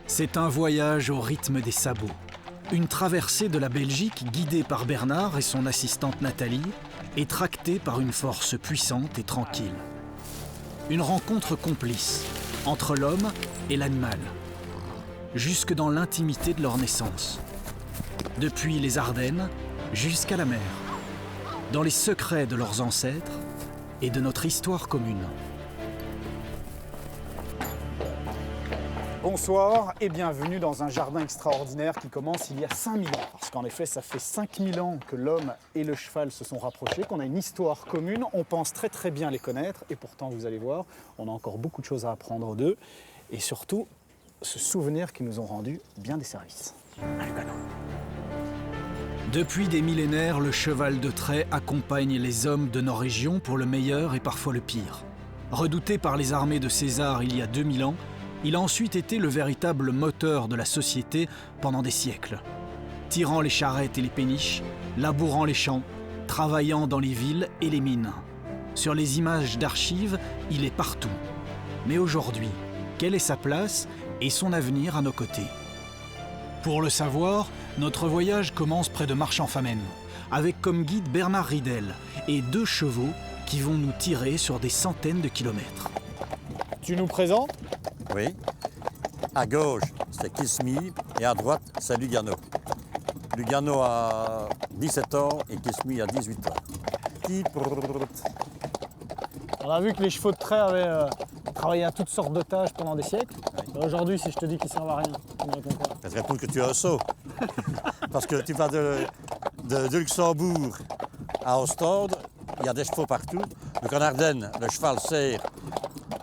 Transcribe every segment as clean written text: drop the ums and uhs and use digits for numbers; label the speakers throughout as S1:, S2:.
S1: C'est un voyage au rythme des sabots. Une traversée de la Belgique guidée par Bernard et son assistante Nathalie et tractée par une force puissante et tranquille. Une rencontre complice entre l'homme et l'animal, jusque dans l'intimité de leur naissance. Depuis les Ardennes jusqu'à la mer, dans les secrets de leurs ancêtres et de notre histoire commune.
S2: Bonsoir et bienvenue dans un jardin extraordinaire qui commence il y a 5000 ans. Parce qu'en effet, ça fait 5000 ans que l'homme et le cheval se sont rapprochés, qu'on a une histoire commune, on pense très bien les connaître et pourtant, vous allez voir, on a encore beaucoup de choses à apprendre d'eux et surtout, se souvenir qu'ils nous ont rendu bien des services.
S1: Depuis des millénaires, le cheval de trait accompagne les hommes de nos régions pour le meilleur et parfois le pire. Redouté par les armées de César il y a 2000 ans, il a ensuite été le véritable moteur de la société pendant des siècles. Tirant les charrettes et les péniches, labourant les champs, travaillant dans les villes et les mines. Sur les images d'archives, il est partout. Mais aujourd'hui, quelle est sa place et son avenir à nos côtés? Pour le savoir, notre voyage commence près de Marchand-Famenne, avec comme guide Bernard Ridel et 2 chevaux qui vont nous tirer sur des centaines de kilomètres.
S2: Tu nous présentes?
S3: Oui. À gauche, c'est Kismi et à droite, c'est Lugano. Lugano a 17 ans et Kismi a 18 ans.
S2: On a vu que les chevaux de trait avaient travaillé à toutes sortes de tâches pendant des siècles.
S3: Oui.
S2: Aujourd'hui, si je te dis qu'ils servent à rien, tu me réponds quoi?
S3: Je te réponds que tu es un sot. Parce que tu vas de Luxembourg à Ostende, il y a des chevaux partout. Donc en Ardennes, le cheval sert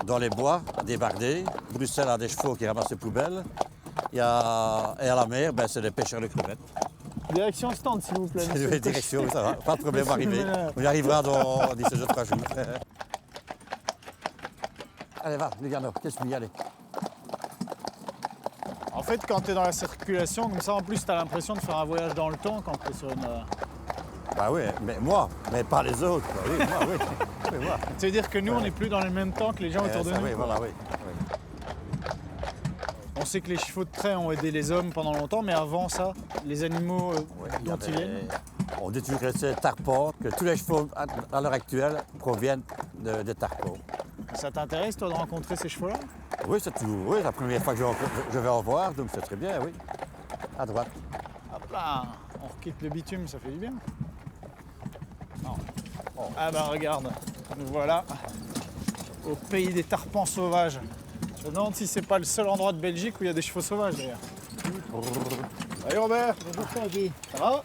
S3: dans les bois, à débarder. Bruxelles a des chevaux qui ramassent les poubelles. Et à la mer, c'est les pêcheurs de crevettes.
S2: Direction stand, s'il vous plaît.
S3: Oui, direction, ça va. Pas de problème, on va arriver. On y arrivera d'ici 2-3 jours. Allez, va, Lugano, Kismi, allez.
S2: En fait, quand tu es dans la circulation, comme ça, en plus, tu as l'impression de faire un voyage dans le temps quand tu es sur une...
S3: Bah oui, mais moi, mais pas les autres. Quoi. Oui, moi, oui. Oui, moi.
S2: Ça veut dire que nous, on n'est plus dans le même temps que les gens autour de
S3: Ça,
S2: nous.
S3: oui,
S2: Quoi.
S3: voilà, oui.
S2: On sait que les chevaux de trait ont aidé les hommes pendant longtemps, mais avant ça, les animaux dont ils viennent...
S3: On dit toujours que c'est tarpon, que tous les chevaux à l'heure actuelle proviennent de tarpons.
S2: Ça t'intéresse, toi, de rencontrer ces chevaux-là?
S3: Oui, c'est toujours oui, la première fois que je vais en voir, donc c'est très bien, oui. À droite.
S2: Hop là, on quitte le bitume, ça fait du bien. Non. Oh. Ah ben regarde, nous voilà au pays des tarpans sauvages. Je me demande si c'est pas le seul endroit de Belgique où il y a des chevaux sauvages d'ailleurs. Allez Robert.
S4: Bonjour Tanguy.
S2: Ça va?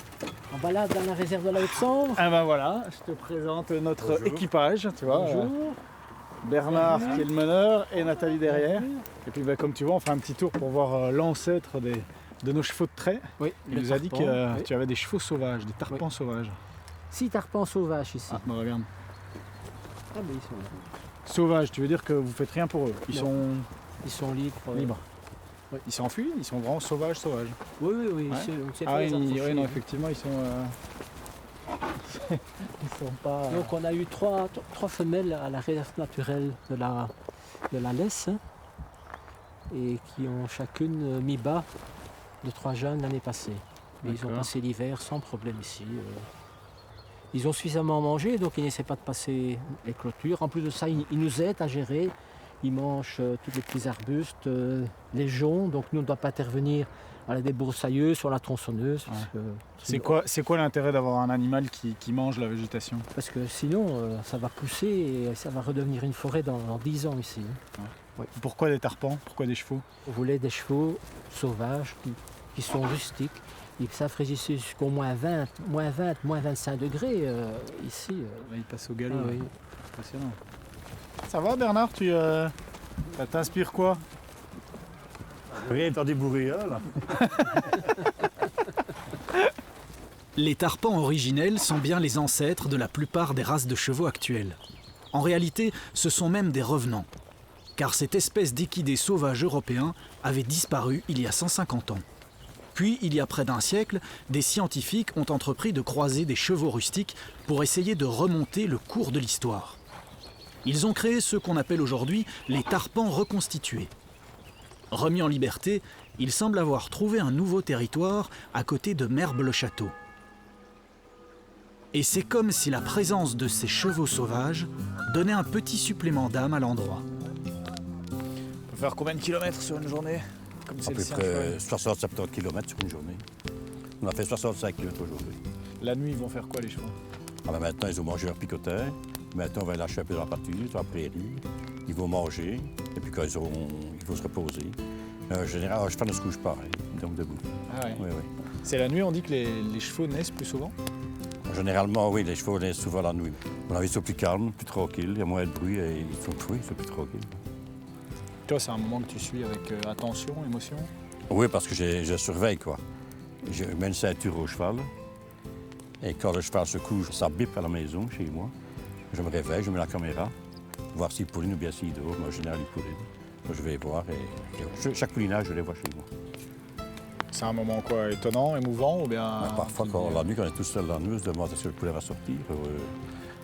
S4: En balade dans la réserve de la Haute-Sambre.
S2: Ah ben voilà, je te présente notre
S3: Bonjour.
S2: équipage, tu vois.
S4: Bonjour.
S2: Bernard qui est le meneur et Nathalie derrière. Et puis comme tu vois, on fait un petit tour pour voir l'ancêtre de nos chevaux de trait.
S4: Oui,
S2: Il
S4: le
S2: nous a dit
S4: tarpan,
S2: que
S4: oui.
S2: tu avais des chevaux sauvages, des tarpans sauvages.
S4: 6 tarpans sauvages ici.
S2: Ah, bah regarde.
S4: Ah, mais ils sont là.
S2: Sauvages, tu veux dire que vous faites rien pour eux?
S4: Non. Ils sont libres.
S2: Libres.
S4: Oui.
S2: Ils s'enfuient, ils sont vraiment sauvages.
S4: Oui, oui.
S2: Ouais.
S4: On sait
S2: Ah
S4: pas
S2: oui,
S4: les approcher.
S2: oui, non, effectivement, ils sont... ils sont pas...
S4: Donc on a eu trois femelles à la réserve naturelle de la Laisse, hein, et qui ont chacune mis bas de 3 jeunes l'année passée. Mais ils ont
S2: D'accord.
S4: passé l'hiver sans problème ici. Ils ont suffisamment mangé, donc ils n'essaient pas de passer les clôtures. En plus de ça, ils nous aident à gérer. Ils mangent tous les petits arbustes, les joncs, donc nous on ne doit pas intervenir à la débroussailleuse, sur la tronçonneuse.
S2: C'est quoi l'intérêt d'avoir un animal qui mange la végétation?
S4: Parce que sinon, ça va pousser et ça va redevenir une forêt dans 10 ans ici.
S2: Ouais. Pourquoi des tarpans? Pourquoi des chevaux?
S4: On voulait des chevaux sauvages qui sont rustiques. Ils savent résister jusqu'au moins 20, moins 25 degrés ici.
S2: Ils passent au galop.
S4: Ah oui.
S2: Impressionnant. Ça va Bernard, ça t'inspire quoi?
S3: Rien entendu bourrer, là.
S1: Les tarpans originels sont bien les ancêtres de la plupart des races de chevaux actuelles. En réalité, ce sont même des revenants, car cette espèce d'équidés sauvages européens avait disparu il y a 150 ans. Puis, il y a près d'un siècle, des scientifiques ont entrepris de croiser des chevaux rustiques pour essayer de remonter le cours de l'histoire. Ils ont créé ce qu'on appelle aujourd'hui les tarpans reconstitués. Remis en liberté, il semble avoir trouvé un nouveau territoire à côté de Merbe-le-Château. Et c'est comme si la présence de ces chevaux sauvages donnait un petit supplément d'âme à l'endroit.
S2: On peut faire combien de kilomètres sur une journée comme
S3: À
S2: c'est le
S3: peu
S2: sien,
S3: près
S2: cheval
S3: 60-70 km sur une journée. On a fait 65 km aujourd'hui.
S2: La nuit, ils vont faire quoi les chevaux?
S3: Ah ben maintenant, ils ont mangé leur picotin. Maintenant, on va les lâcher un peu dans la pâture, dans la prairie. Ils vont manger. Et puis quand ils vont se reposer. En général, le cheval ne se couche pas, il dort debout.
S2: Ah ouais.
S3: Oui, oui.
S2: C'est la nuit, on dit que les chevaux naissent plus souvent?
S3: Généralement, oui, les chevaux naissent souvent la nuit. On a vu, ils sont plus calmes, plus tranquilles, il y a moins de bruit et ils sont plus tranquilles.
S2: Toi, c'est un moment que tu suis avec attention, émotion?
S3: Oui, parce que je surveille, quoi. Je mets une ceinture au cheval. Et quand le cheval se couche, ça bip à la maison, chez moi. Je me réveille, je mets la caméra, voir s'il pouline ou bien s'il dort. Moi, en général, il pouline. Moi, je vais voir et chaque poulinage, je les vois chez moi.
S2: C'est un moment quoi, étonnant, émouvant ou bien...
S3: Parfois, la nuit, quand on est tout seul dans la nuit, on se demande si le poulet va sortir.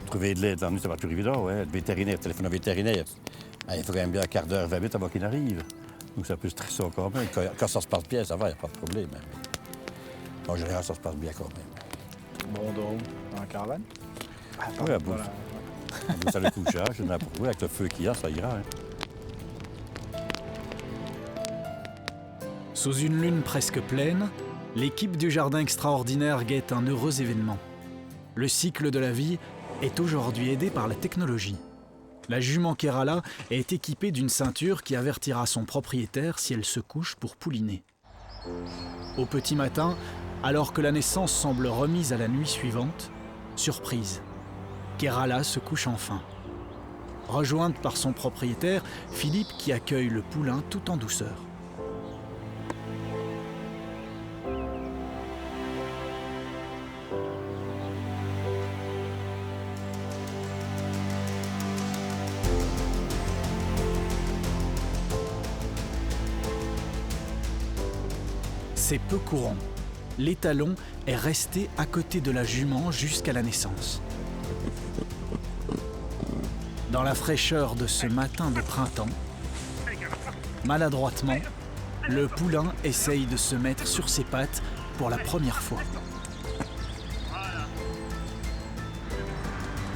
S3: Trouver de l'aide la nuit, c'est pas toujours évident. Ouais. Le vétérinaire, téléphone au vétérinaire. Il faut quand même bien un quart d'heure, 20 minutes avant qu'il arrive. Donc c'est un peu stressant quand même. Quand ça se passe bien, ça va, il n'y a pas de problème. Mais en général, ça se passe bien quand même.
S2: Bon, dans la caravane?
S3: Oui, à bout.
S2: Voilà.
S3: Ça le couchage, oui, avec le feu qu'il y a, ça ira. Hein.
S1: Sous une lune presque pleine, l'équipe du Jardin Extraordinaire guette un heureux événement. Le cycle de la vie est aujourd'hui aidé par la technologie. La jument Kerala est équipée d'une ceinture qui avertira son propriétaire si elle se couche pour pouliner. Au petit matin, alors que la naissance semble remise à la nuit suivante, surprise, Kerala se couche enfin. Rejointe par son propriétaire, Philippe qui accueille le poulain tout en douceur. C'est peu courant. L'étalon est resté à côté de la jument jusqu'à la naissance. Dans la fraîcheur de ce matin de printemps, maladroitement, le poulain essaye de se mettre sur ses pattes pour la première fois.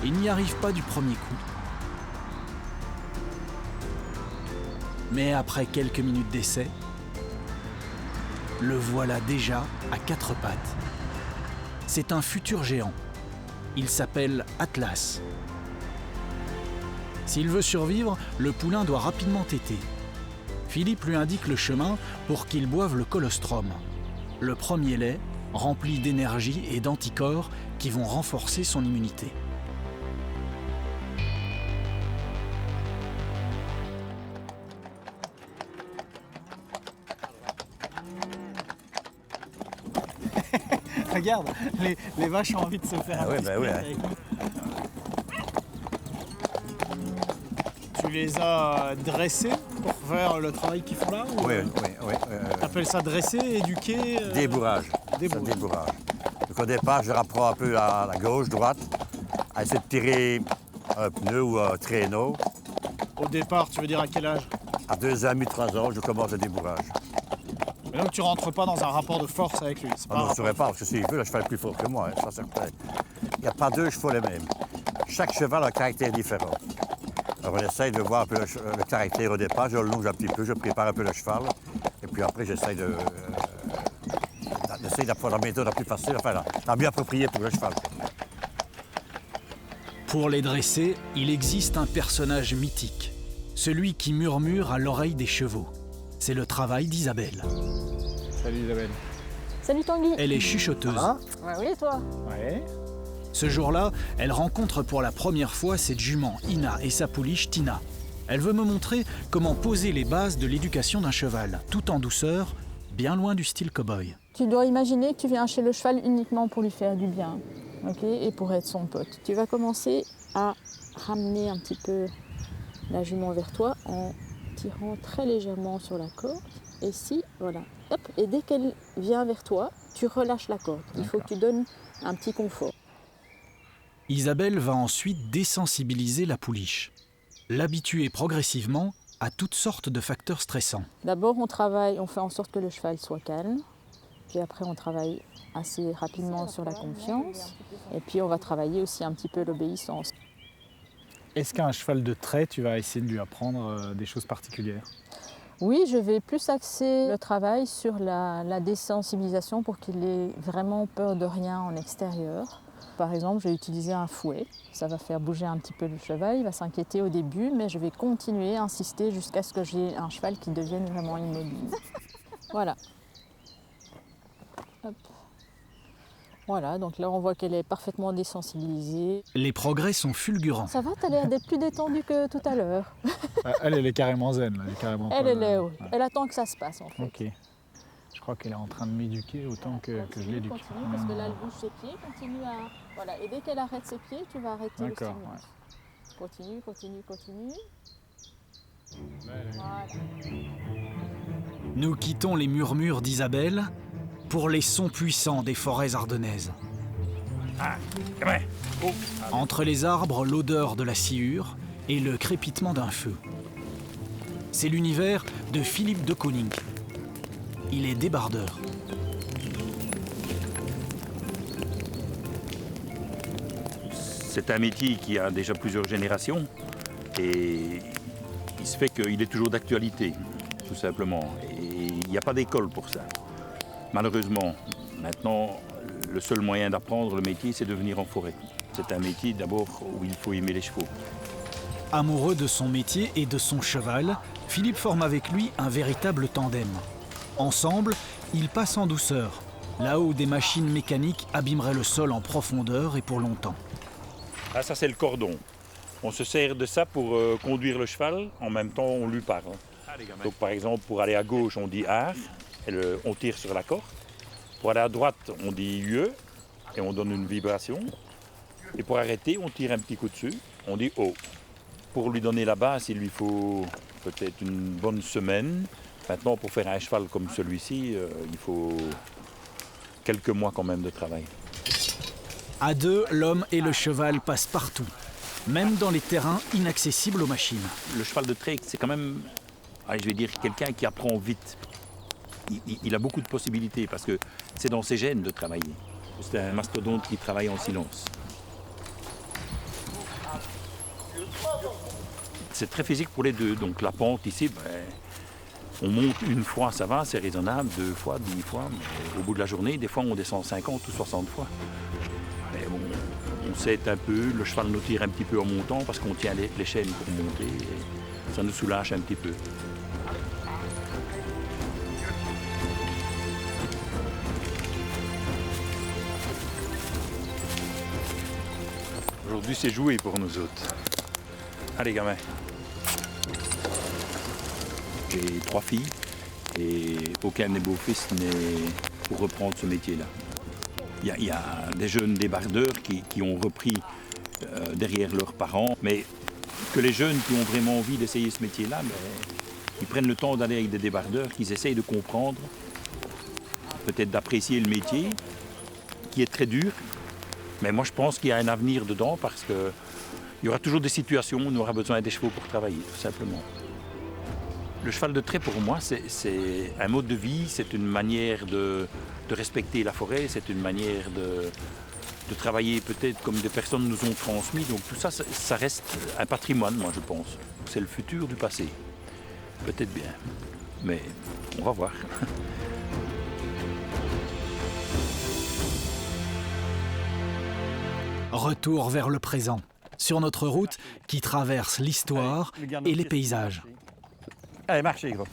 S1: Il n'y arrive pas du premier coup. Mais après quelques minutes d'essai, le voilà déjà à quatre pattes. C'est un futur géant. Il s'appelle Atlas. S'il veut survivre, le poulain doit rapidement téter. Philippe lui indique le chemin pour qu'il boive le colostrum, le premier lait rempli d'énergie et d'anticorps qui vont renforcer son immunité.
S2: Regarde, les vaches ont envie de se faire un
S3: oui,
S2: petit
S3: ben oui,
S2: split
S3: hein.
S2: avec nous. Tu les as dressés pour faire le travail qu'ils font là ou...
S3: Oui.
S2: T'appelles ça dresser, éduquer
S3: Débourrage.
S2: Débourrage.
S3: C'est débourrage. Donc au départ, je rapprends un peu à la gauche, droite, à essayer de tirer un pneu ou un traîneau.
S2: Au départ, tu veux dire à quel âge?
S3: À 2 ans et demi, 3 ans, je commence le débourrage.
S2: Mais donc tu rentres pas dans un rapport de force avec lui. C'est pas
S3: Ah
S2: un
S3: non, je ne
S2: rapport-
S3: saurais pas, parce que s'il veut, le cheval est plus fort que moi, hein, ça c'est certain. Il n'y a pas deux chevaux les mêmes. Chaque cheval a un caractère différent. Alors on essaye de voir un peu le caractère au départ, je le longe un petit peu, je prépare un peu le cheval, et puis après j'essaye d'essayer d'apprendre la méthode la plus facile, enfin la mieux appropriée pour le cheval.
S1: Pour les dresser, il existe un personnage mythique, celui qui murmure à l'oreille des chevaux. C'est le travail d'Isabelle.
S2: Salut Isabelle.
S5: Salut Tanguy.
S1: Elle est chuchoteuse.
S5: Ouais, oui, toi.
S2: Ouais.
S1: Ce jour-là, elle rencontre pour la première fois cette jument Ina et sa pouliche Tina. Elle veut me montrer comment poser les bases de l'éducation d'un cheval, tout en douceur, bien loin du style cow-boy.
S5: Tu dois imaginer que tu viens chez le cheval uniquement pour lui faire du bien, ok, et pour être son pote. Tu vas commencer à ramener un petit peu la jument vers toi en tirant très légèrement sur la corde. Et si, voilà, hop, et dès qu'elle vient vers toi, tu relâches la corde. Il faut que tu donnes un petit confort.
S1: Isabelle va ensuite désensibiliser la pouliche, l'habituer progressivement à toutes sortes de facteurs stressants.
S5: D'abord, on fait en sorte que le cheval soit calme. Puis après, on travaille assez rapidement sur la confiance. Et puis, on va travailler aussi un petit peu l'obéissance.
S2: Est-ce qu'un cheval de trait, tu vas essayer de lui apprendre des choses particulières?
S5: Oui, je vais plus axer le travail sur la désensibilisation pour qu'il ait vraiment peur de rien en extérieur. Par exemple, je vais utiliser un fouet. Ça va faire bouger un petit peu le cheval. Il va s'inquiéter au début, mais je vais continuer, insister jusqu'à ce que j'ai un cheval qui devienne vraiment immobile. Voilà. Hop. Voilà, donc là on voit qu'elle est parfaitement désensibilisée.
S1: Les progrès sont fulgurants.
S5: Ça va, t'as l'air d'être plus détendue que tout à l'heure.
S2: Elle est carrément zen, là. Elle est carrément
S5: Elle
S2: pas-
S5: est là, oui.
S2: Ouais.
S5: Elle attend que ça se passe en fait.
S2: Ok. Je crois qu'elle est en train de m'éduquer autant que je l'éduque.
S5: Continue, parce que là elle bouge ses pieds, continue à... Voilà, et dès qu'elle arrête ses pieds, tu vas arrêter le
S2: D'accord,
S5: stimulus. Continue, continue, continue. Voilà.
S1: Nous quittons les murmures d'Isabelle pour les sons puissants des forêts ardennaises. Entre les arbres, l'odeur de la sciure et le crépitement d'un feu. C'est l'univers de Philippe de Koning. Il est débardeur.
S6: C'est un métier qui a déjà plusieurs générations et il se fait qu'il est toujours d'actualité, tout simplement. Et il n'y a pas d'école pour ça. Malheureusement, maintenant, le seul moyen d'apprendre le métier, c'est de venir en forêt. C'est un métier d'abord où il faut aimer les chevaux.
S1: Amoureux de son métier et de son cheval, Philippe forme avec lui un véritable tandem. Ensemble, ils passent en douceur, là où des machines mécaniques abîmeraient le sol en profondeur et pour longtemps.
S6: Ah, ça c'est le cordon. On se sert de ça pour conduire le cheval, en même temps on lui parle. Donc par exemple, pour aller à gauche, on dit « ar », on tire sur la corde. Pour aller à droite, on dit « ue » et on donne une vibration. Et pour arrêter, on tire un petit coup dessus, on dit « o ». Pour lui donner la base, il lui faut peut-être une bonne semaine. Maintenant, pour faire un cheval comme celui-ci, il faut quelques mois quand même de travail.
S1: À deux, l'homme et le cheval passent partout, même dans les terrains inaccessibles aux machines.
S6: Le cheval de trait, c'est quand même, je vais dire, quelqu'un qui apprend vite. Il a beaucoup de possibilités parce que c'est dans ses gènes de travailler. C'est un mastodonte qui travaille en silence. C'est très physique pour les deux. Donc la pente ici, on monte une fois, ça va, c'est raisonnable, 2 fois, 10 fois. Mais au bout de la journée, des fois, on descend 50 ou 60 fois. Mais bon, on s'aide un peu, le cheval nous tire un petit peu en montant parce qu'on tient les chaînes pour monter. Et ça nous soulage un petit peu. Aujourd'hui, c'est joué pour nous autres. Allez, gamins. J'ai 3 filles et aucun des beaux-fils n'est pour reprendre ce métier-là. Il y a des jeunes débardeurs qui ont repris derrière leurs parents, mais que les jeunes qui ont vraiment envie d'essayer ce métier-là, ils prennent le temps d'aller avec des débardeurs, qu'ils essayent de comprendre, peut-être d'apprécier le métier, qui est très dur. Mais moi, je pense qu'il y a un avenir dedans parce qu'il y aura toujours des situations où on aura besoin des chevaux pour travailler, tout simplement. Le cheval de trait, pour moi, c'est un mode de vie, c'est une manière de respecter la forêt, c'est une manière de travailler peut-être comme des personnes nous ont transmis. Donc tout ça, ça reste un patrimoine, moi, je pense. C'est le futur du passé. Peut-être bien, mais on va voir.
S1: Retour vers le présent, sur notre route qui traverse l'histoire et les paysages.
S3: Allez, marchez, gros.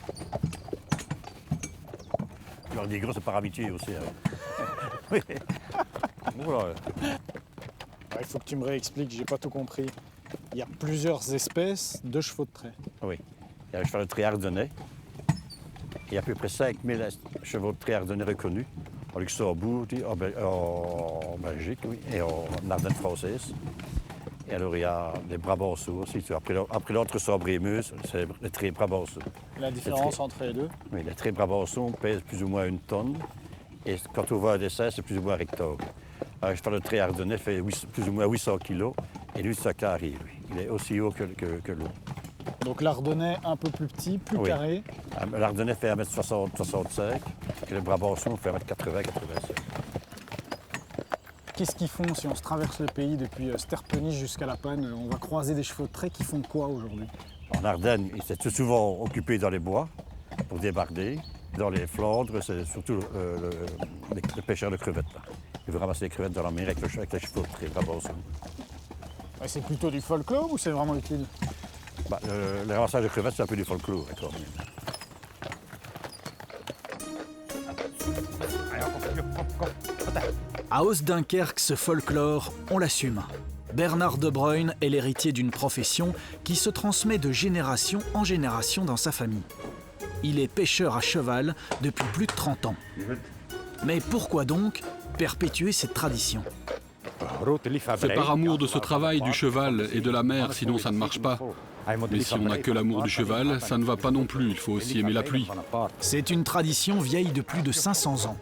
S3: Alors, des gros, c'est par amitié aussi. Oui. Voilà.
S2: Il faut que tu me réexpliques, j'ai pas tout compris. Il y a plusieurs espèces de chevaux de trait.
S3: Oui. Il y a le cheval de trait ardennais. Il y a à peu près 5000 chevaux de trait ardennais reconnus. En Luxembourg, en Belgique, oui, et en Ardennes française. Et alors il y a les Brabançaux aussi. Après l'autre sabre et meuse, c'est les traits Brabançaux.
S2: La différence entre les deux?
S3: Oui, les traits Brabançaux pèsent plus ou moins 1 tonne. Et quand on voit un dessin, c'est plus ou moins un rectangle. Alors, je parle de trait ardennais, fait plus ou moins 800 kg. Et lui, c'est un carré, lui. Il est aussi haut que l'autre.
S2: Donc l'Ardennais un peu plus petit, plus
S3: Oui.
S2: carré.
S3: L'Ardennais fait 1m60-65, et le Brabançon fait 1m80-85.
S2: Qu'est-ce qu'ils font si on se traverse le pays depuis Sterpenich jusqu'à La Panne? On va croiser des chevaux de trait qui font quoi aujourd'hui?
S3: En Ardennes, ils étaient souvent occupés dans les bois pour débarder. Dans les Flandres, c'est surtout les pêcheurs de crevettes. Là. Ils vont ramasser les crevettes dans la mer avec les chevaux de trait Brabançon.
S2: Ouais, c'est plutôt du folklore ou c'est vraiment utile?
S3: Le ramassage de crevettes, c'est un peu du folklore quand même.
S1: À Oostdunkerque, ce folklore, on l'assume. Bernard de Bruyne est l'héritier d'une profession qui se transmet de génération en génération dans sa famille. Il est pêcheur à cheval depuis plus de 30 ans. Mais pourquoi donc perpétuer cette tradition?
S7: C'est par amour de ce travail, du cheval et de la mer, sinon ça ne marche pas. Mais si on n'a que l'amour du cheval, ça ne va pas non plus, il faut aussi aimer la pluie.
S1: C'est une tradition vieille de plus de 500 ans.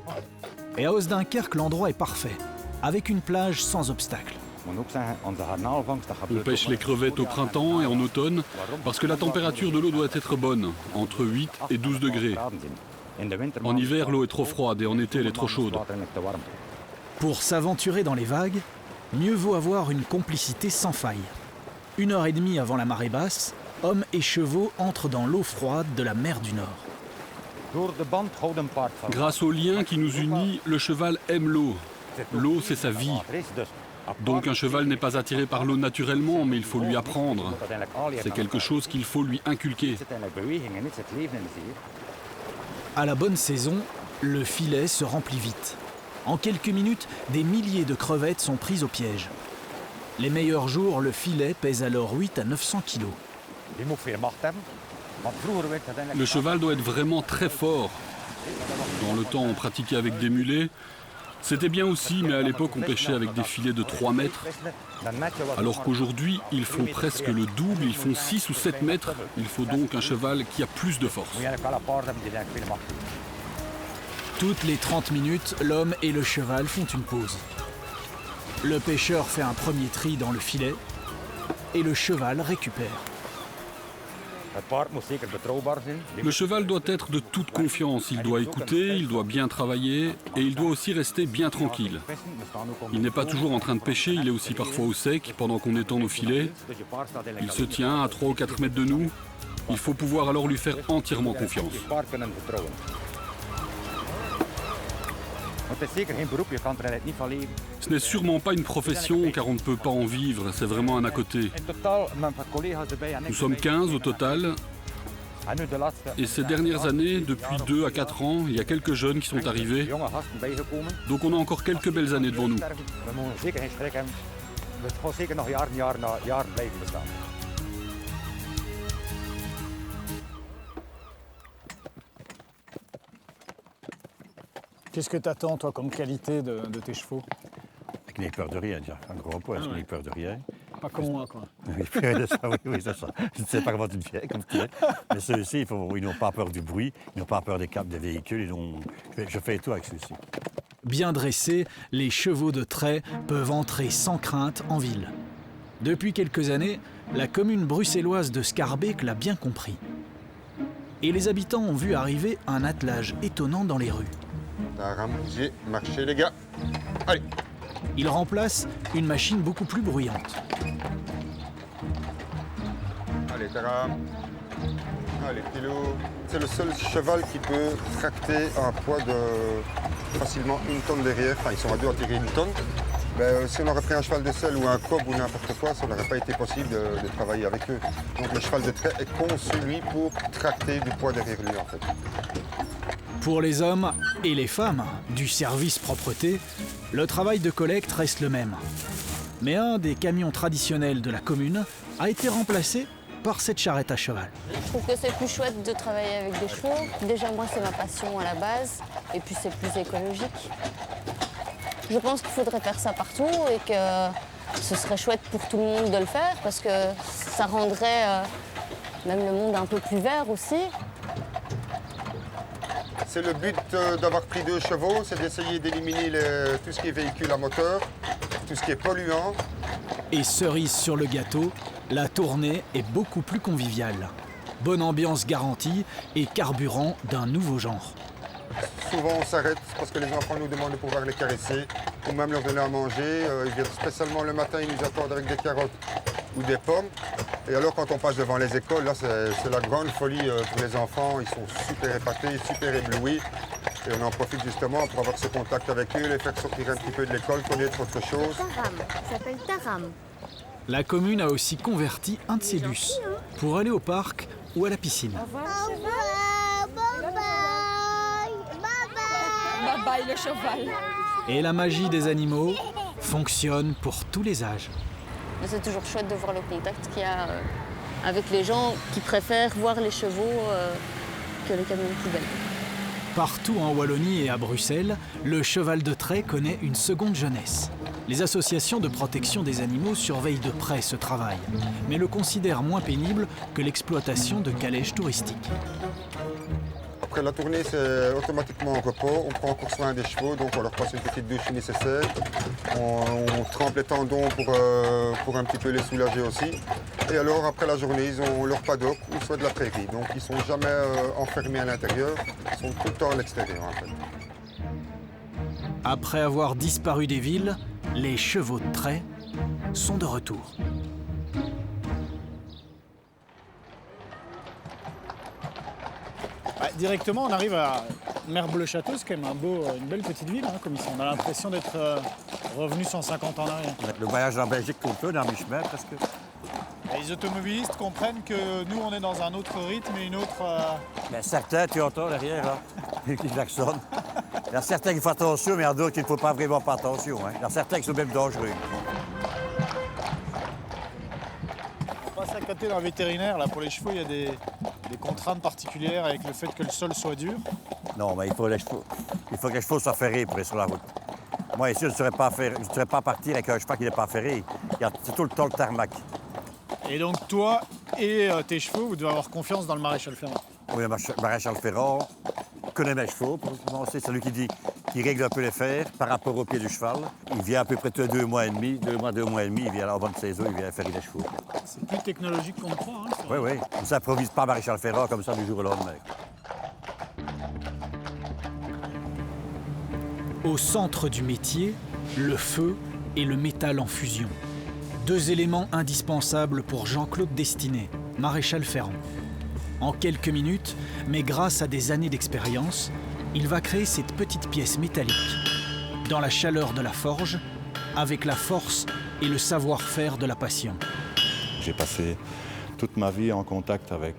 S1: Et à Oostdunkerque, l'endroit est parfait, avec une plage sans obstacle.
S7: On pêche les crevettes au printemps et en automne, parce que la température de l'eau doit être bonne, entre 8 et 12 degrés. En hiver, l'eau est trop froide et en été, elle est trop chaude.
S1: Pour s'aventurer dans les vagues, mieux vaut avoir une complicité sans faille. 1h30 avant la marée basse, hommes et chevaux entrent dans l'eau froide de la mer du Nord.
S7: Grâce au lien qui nous unit, le cheval aime l'eau. L'eau, c'est sa vie. Donc un cheval n'est pas attiré par l'eau naturellement, mais il faut lui apprendre. C'est quelque chose qu'il faut lui inculquer.
S1: À la bonne saison, le filet se remplit vite. En quelques minutes, des milliers de crevettes sont prises au piège. Les meilleurs jours, le filet pèse alors 8 à 900 kilos.
S7: Le cheval doit être vraiment très fort. Dans le temps, on pratiquait avec des mulets. C'était bien aussi, mais à l'époque, on pêchait avec des filets de 3 mètres. Alors qu'aujourd'hui, ils font presque le double, ils font 6 ou 7 mètres. Il faut donc un cheval qui a plus de force.
S1: Toutes les 30 minutes, l'homme et le cheval font une pause. Le pêcheur fait un premier tri dans le filet et le cheval récupère.
S7: Le cheval doit être de toute confiance, il doit écouter, il doit bien travailler et il doit aussi rester bien tranquille. Il n'est pas toujours en train de pêcher, il est aussi parfois au sec pendant qu'on étend nos filets. Il se tient à 3 ou 4 mètres de nous. Il faut pouvoir alors lui faire entièrement confiance. Ce n'est sûrement pas une profession car on ne peut pas en vivre, c'est vraiment un à côté. Nous sommes 15 au total et ces dernières années, depuis 2 à 4 ans, il y a quelques jeunes qui sont arrivés. Donc on a encore quelques belles années devant nous.
S2: Qu'est-ce que tu attends, toi, comme qualité de tes chevaux?
S3: Qu'ils n'aient peur de rien, déjà. Un gros point, qu'ils n'aient peur de rien.
S2: Pas comme moi, quoi.
S3: Oui, c'est ça. Je ne sais pas comment tu le fais, comme tu dis. Mais ceux-ci, ils n'ont pas peur du bruit, ils n'ont pas peur des câbles des véhicules. Je fais tout avec ceux-ci.
S1: Bien dressés, les chevaux de trait peuvent entrer sans crainte en ville. Depuis quelques années, la commune bruxelloise de Schaerbeek l'a bien compris. Et les habitants ont vu arriver un attelage étonnant dans les rues.
S8: J'ai marché, les gars. Allez.
S1: Il remplace une machine beaucoup plus bruyante.
S8: Allez, Taram. Allez, Pilou. C'est le seul cheval qui peut tracter un poids de facilement 1 tonne derrière. Enfin, ils sont à 2 à tirer 1 tonne. Mais si on aurait pris un cheval de selle ou un cob ou n'importe quoi, ça n'aurait pas été possible de travailler avec eux. Donc le cheval de trait est conçu, lui, pour tracter du poids derrière lui, en fait.
S1: Pour les hommes et les femmes du service propreté, le travail de collecte reste le même. Mais un des camions traditionnels de la commune a été remplacé par cette charrette à cheval.
S9: Je trouve que c'est plus chouette de travailler avec des chevaux. Déjà, moi, c'est ma passion à la base, et puis c'est plus écologique. Je pense qu'il faudrait faire ça partout et que ce serait chouette pour tout le monde de le faire parce que ça rendrait même le monde un peu plus vert aussi.
S8: C'est le but d'avoir pris 2 chevaux, c'est d'essayer d'éliminer tout ce qui est véhicule à moteur, tout ce qui est polluant.
S1: Et cerise sur le gâteau, La tournée est beaucoup plus conviviale. Bonne ambiance garantie et carburant d'un nouveau genre.
S8: Souvent on s'arrête parce que les enfants nous demandent de pouvoir les caresser ou même leur donner à manger. Ils viennent spécialement le matin, ils nous attendent avec des carottes ou des pommes. Et alors quand on passe devant les écoles, là c'est la grande folie pour les enfants. Ils sont super épatés, super éblouis. Et on en profite justement pour avoir ce contact avec eux, les faire sortir un petit peu de l'école, connaître autre chose.
S9: Taram, ça s'appelle Taram.
S1: La commune a aussi converti un de ses bus pour aller au parc ou à la piscine.
S5: Bye bye le cheval.
S1: Et la magie des animaux fonctionne pour tous les âges.
S9: C'est toujours chouette de voir le contact qu'il y a avec les gens qui préfèrent voir les chevaux que les camions de poubelle.
S1: Partout en Wallonie et à Bruxelles, le cheval de trait connaît une seconde jeunesse. Les associations de protection des animaux surveillent de près ce travail, mais le considèrent moins pénible que l'exploitation de calèches touristiques.
S8: Après la tournée, c'est automatiquement en repos. On prend encore soin des chevaux, donc on leur passe une petite douche nécessaire. On trempe les tendons pour un petit peu les soulager aussi. Et alors, après la journée, ils ont leur paddock ou soit de la prairie. Donc, ils ne sont jamais enfermés à l'intérieur. Ils sont tout le temps à l'extérieur, en fait.
S1: Après avoir disparu des villes, les chevaux de trait sont de retour.
S2: Directement, on arrive à Merble-le-Château, c'est quand même une belle petite ville, hein, comme ici. On a l'impression d'être revenu 150 ans en arrière.
S3: Le voyage en Belgique tout le peu, dans mi-chemin presque.
S2: Les automobilistes comprennent que nous, on est dans un autre rythme et une autre...
S3: Mais certains, tu entends derrière, là, qui klaxonnent. Il y a certains qui font attention, mais il y en a d'autres qui ne font pas vraiment pas attention. Hein. Il y a certains qui sont même dangereux.
S2: On passe à côté d'un vétérinaire, là, pour les chevaux, il y a des contraintes particulières avec le fait que le sol soit dur.
S3: Non, mais il faut que les chevaux soient ferrés pour aller sur la route. Moi, ici, je ne saurais pas partir avec un cheval qui n'est pas ferré. C'est tout le temps le tarmac.
S2: Et donc, toi et tes chevaux, vous devez avoir confiance dans le maréchal Ferrand.
S3: Oui, le maréchal Ferrand connaît mes chevaux. C'est celui qui règle un peu les fers par rapport au pied du cheval. Il vient à peu près 2 mois et demi, 2 mois et demi, il vient en bonne saison, il vient faire les chevaux.
S2: C'est plus technologique qu'on le croit. Hein,
S3: oui, oui. On ne s'improvise pas maréchal Ferrand comme ça du jour au lendemain.
S1: Au centre du métier, le feu et le métal en fusion. 2 éléments indispensables pour Jean-Claude Destinet, maréchal Ferrand. En quelques minutes, mais grâce à des années d'expérience, il va créer cette petite pièce métallique, dans la chaleur de la forge, avec la force et le savoir-faire de la passion.
S10: J'ai passé toute ma vie en contact avec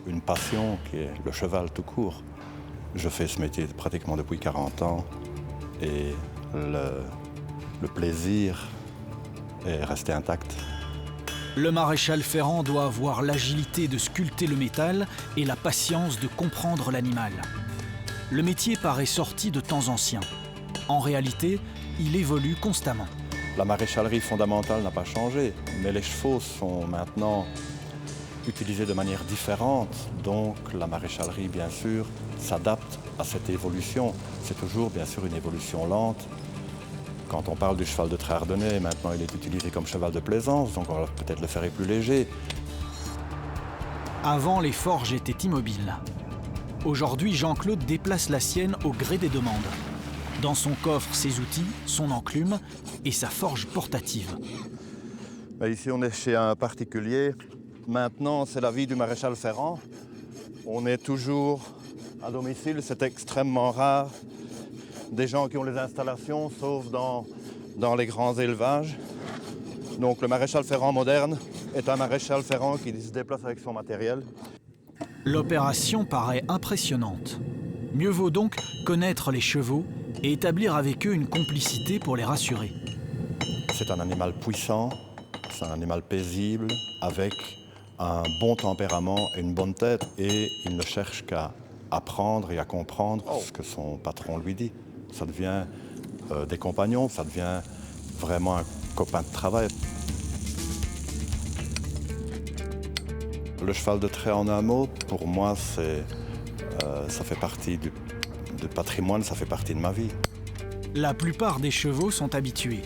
S10: une passion qui est le cheval tout court. Je fais ce métier pratiquement depuis 40 ans et le plaisir est resté intact.
S1: Le maréchal Ferrand doit avoir l'agilité de sculpter le métal et la patience de comprendre l'animal. Le métier paraît sorti de temps anciens. En réalité, il évolue constamment.
S10: La maréchalerie fondamentale n'a pas changé, mais les chevaux sont maintenant utilisés de manière différente. Donc la maréchalerie, bien sûr, s'adapte à cette évolution. C'est toujours, bien sûr, une évolution lente. Quand on parle du cheval de trait ardennais, maintenant il est utilisé comme cheval de plaisance, donc on va peut-être le faire plus léger.
S1: Avant, les forges étaient immobiles. Aujourd'hui, Jean-Claude déplace la sienne au gré des demandes. Dans son coffre, ses outils, son enclume et sa forge portative.
S10: Ici, on est chez un particulier. Maintenant, c'est la vie du maréchal Ferrand. On est toujours à domicile, c'est extrêmement rare. Des gens qui ont les installations, sauf dans les grands élevages. Donc le maréchal Ferrand moderne est un maréchal Ferrand qui se déplace avec son matériel.
S1: L'opération paraît impressionnante. Mieux vaut donc connaître les chevaux et établir avec eux une complicité pour les rassurer.
S10: C'est un animal puissant, c'est un animal paisible, avec un bon tempérament et une bonne tête. Et il ne cherche qu'à apprendre et à comprendre ce que son patron lui dit. Ça devient des compagnons, ça devient vraiment un copain de travail. Le cheval de trait en un mot, pour moi, ça fait partie du patrimoine, ça fait partie de ma vie.
S1: La plupart des chevaux sont habitués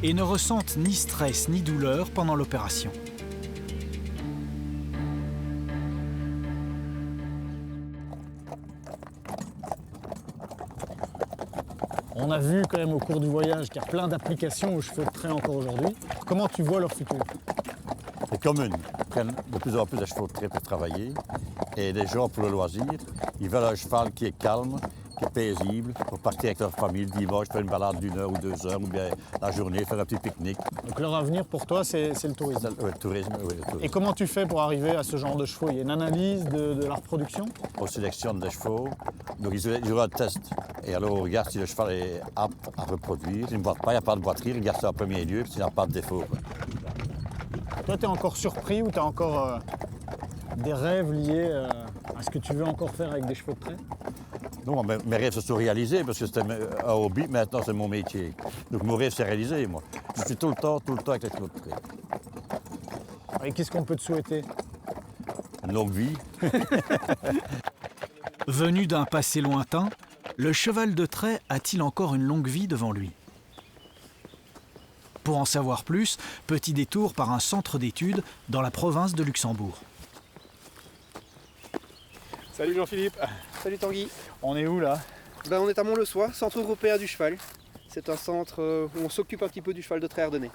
S1: et ne ressentent ni stress ni douleur pendant l'opération.
S2: On a vu quand même au cours du voyage qu'il y a plein d'applications aux chevaux de trait encore aujourd'hui. Comment tu vois leur futur?
S3: Les communes prennent de plus en plus de chevaux de trait pour travailler et des gens pour le loisir. Ils veulent un cheval qui est calme, qui est paisible, pour partir avec leur famille le dimanche, faire une balade d'1 heure ou 2 heures, ou bien la journée, faire un petit pique-nique.
S2: Donc leur avenir pour toi, c'est le tourisme.
S3: Oui, le tourisme, oui, le tourisme.
S2: Et comment tu fais pour arriver à ce genre de chevaux? Il y a une analyse de la reproduction?
S3: On sélectionne des chevaux, donc ils ont un test. Et alors on regarde si le cheval est apte à reproduire. S'il ne boite pas, il n'y a pas de boiterie, on regarde ça en premier lieu, s'il n'a pas de défaut.
S2: Toi, tu es encore surpris ou tu as encore des rêves liés à ce que tu veux encore faire avec des chevaux de trait?
S3: Non, mes rêves se sont réalisés parce que c'était un hobby, maintenant c'est mon métier. Donc mon rêve s'est réalisé, moi. Je suis tout le temps avec les chevaux de trait.
S2: Et qu'est-ce qu'on peut te souhaiter?
S3: Une longue vie.
S1: Venu d'un passé lointain, le cheval de trait a-t-il encore une longue vie devant lui? Pour en savoir plus, petit détour par un centre d'études dans la province de Luxembourg.
S11: Salut Jean-Philippe.
S12: Salut Tanguy.
S2: On est où là?
S12: On est à Mont-le-Soie, centre européen du cheval. C'est un centre où on s'occupe un petit peu du cheval de trait ardennais.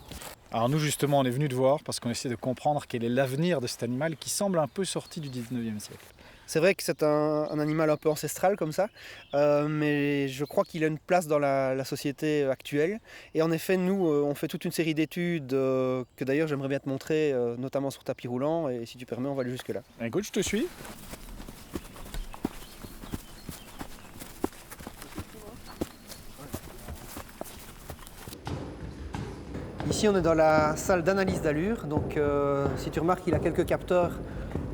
S2: Alors nous justement on est venu te voir parce qu'on essaie de comprendre quel est l'avenir de cet animal qui semble un peu sorti du 19e siècle.
S12: C'est vrai que c'est un animal un peu ancestral comme ça, mais je crois qu'il a une place dans la société actuelle. Et en effet, nous, on fait toute une série d'études que d'ailleurs j'aimerais bien te montrer, notamment sur tapis roulant. Et si tu permets, on va aller jusque-là.
S2: Écoute, je te suis.
S12: Ici, on est dans la salle d'analyse d'allure. Donc, si tu remarques, il a quelques capteurs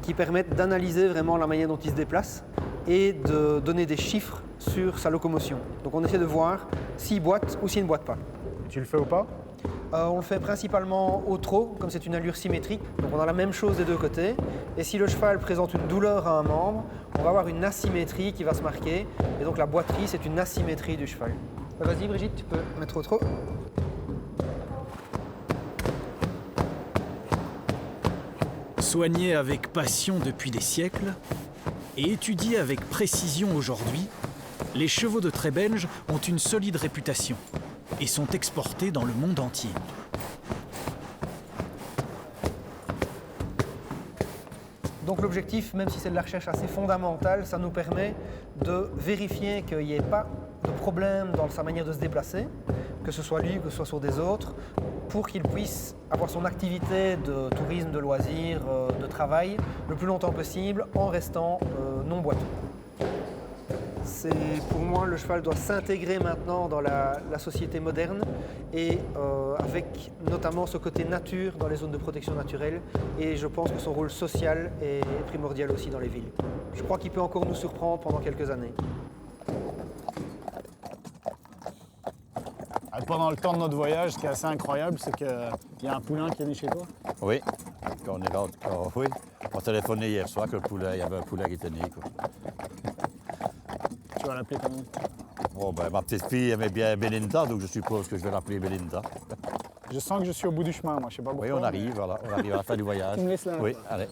S12: qui permettent d'analyser vraiment la manière dont il se déplace et de donner des chiffres sur sa locomotion. Donc on essaie de voir s'il boite ou s'il ne boite pas.
S2: Tu le fais ou pas?
S12: On le fait principalement au trot, comme c'est une allure symétrique. Donc on a la même chose des deux côtés. Et si le cheval présente une douleur à un membre, on va avoir une asymétrie qui va se marquer. Et donc la boiterie, c'est une asymétrie du cheval. Vas-y Brigitte, tu peux mettre au trot.
S1: Soigné avec passion depuis des siècles et étudié avec précision aujourd'hui, les chevaux de trait belges ont une solide réputation et sont exportés dans le monde entier.
S12: Donc l'objectif, même si c'est de la recherche assez fondamentale, ça nous permet de vérifier qu'il n'y ait pas de problème dans sa manière de se déplacer, que ce soit lui, que ce soit sur des autres, pour qu'il puisse avoir son activité de tourisme, de loisirs, de travail, le plus longtemps possible, en restant non boiteux. Pour moi, le cheval doit s'intégrer maintenant dans la société moderne et avec notamment ce côté nature dans les zones de protection naturelle. Et je pense que son rôle social est primordial aussi dans les villes. Je crois qu'il peut encore nous surprendre pendant quelques années.
S2: Pendant le temps de notre voyage, ce qui est assez incroyable, c'est qu'il y a un poulain qui est né chez toi.
S3: Oui, quand on est là, oui. On téléphonait hier soir qu'il y avait un poulain qui était né. Quoi.
S2: Tu vas l'appeler comment?
S3: Bon, ma petite fille aimait bien Belinda, donc je suppose que je vais l'appeler Belinda.
S2: Je sens que je suis au bout du chemin, moi, je sais pas pourquoi.
S3: Oui, on arrive, voilà, on arrive à la fin du voyage.
S2: Tu me laisses là?
S3: Oui, allez.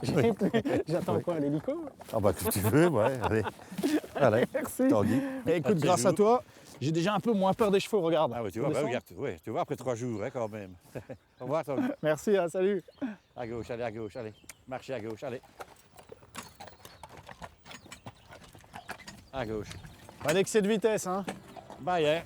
S2: J'attends quoi, l'hélico?
S3: Ah bah, que tu veux, ouais, allez. Allez,
S2: merci.
S3: Tanguy.
S2: Et écoute, grâce à toi, j'ai déjà un peu moins peur des chevaux, regarde.
S3: Ah oui, tu vois, regarde, ouais, tu vois, après 3 jours, hein, quand même. Au revoir, Tanguy.
S2: Merci, hein, salut.
S3: À gauche, allez. Marchez à gauche, allez. À gauche.
S2: Pas d'excès de vitesse, hein.
S3: Bye, hein.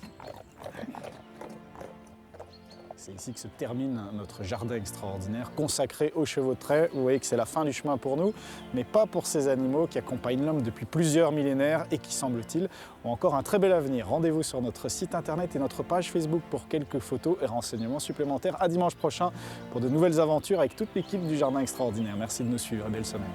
S2: C'est ici que se termine notre jardin extraordinaire consacré aux chevaux de trait. Vous voyez que c'est la fin du chemin pour nous, mais pas pour ces animaux qui accompagnent l'homme depuis plusieurs millénaires et qui, semble-t-il, ont encore un très bel avenir. Rendez-vous sur notre site internet et notre page Facebook pour quelques photos et renseignements supplémentaires. À dimanche prochain pour de nouvelles aventures avec toute l'équipe du jardin extraordinaire. Merci de nous suivre et belle semaine.